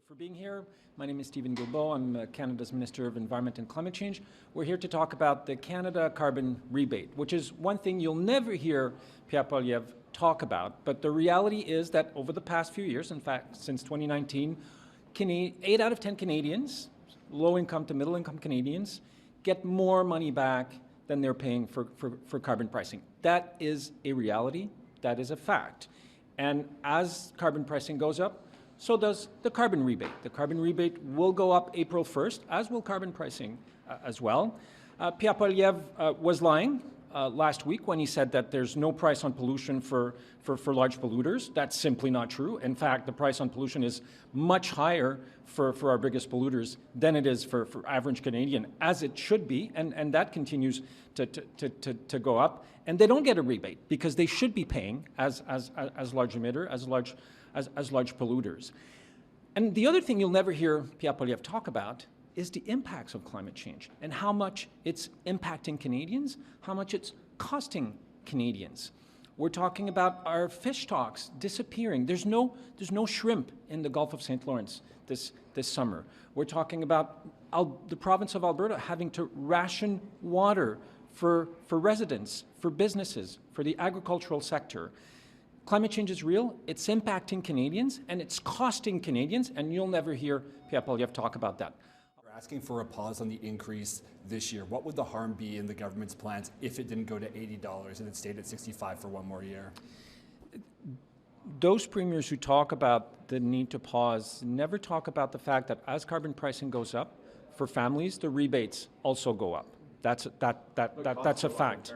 for being here. My name is Stephen Guilbeault. I'm Canada's Minister of Environment and Climate Change. We're here to talk about the Canada carbon rebate, which is one thing you'll never hear Pierre Poilievre talk about. But the reality is that over the past few years, in fact, since 2019, 8 out of 10 Canadians, low-income to middle-income Canadians, get more money back than they're paying for carbon pricing. That is a reality. That is a fact. And as carbon pricing goes up, so does the carbon rebate. The carbon rebate will go up April 1st, as will carbon pricing as well. Pierre Poilievre was lying last week when he said that there's no price on pollution for large polluters. That's simply not true. In fact, the price on pollution is much higher for our biggest polluters than it is for average Canadian, as it should be, and that continues to go up. And they don't get a rebate because they should be paying as large emitter, as large polluters. And the other thing you'll never hear Pierre Poilievre talk about is the impacts of climate change and how much it's impacting Canadians, how much it's costing Canadians. We're talking about our fish stocks disappearing. There's no shrimp in the Gulf of St. Lawrence this summer. We're talking about the province of Alberta having to ration water for residents, for businesses, for the agricultural sector. Climate change is real, it's impacting Canadians, and it's costing Canadians, and you'll never hear Pierre Poilievre talk about that. We're asking for a pause on the increase this year. What would the harm be in the government's plans if it didn't go to $80 and it stayed at $65 for one more year? Those premiers who talk about the need to pause never talk about the fact that as carbon pricing goes up, for families, the rebates also go up. That's a fact.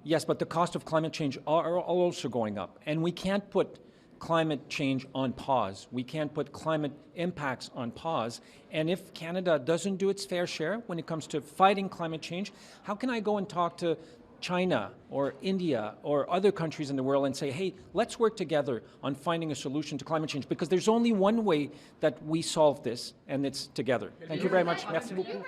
Yes, but the cost of climate change are also going up, and we can't put climate change on pause. We can't put climate impacts on pause. And if Canada doesn't do its fair share when it comes to fighting climate change, how can I go and talk to China or India or other countries in the world and say, hey, let's work together on finding a solution to climate change? Because there's only one way that we solve this, and it's together. Thank you very much. Merci beaucoup.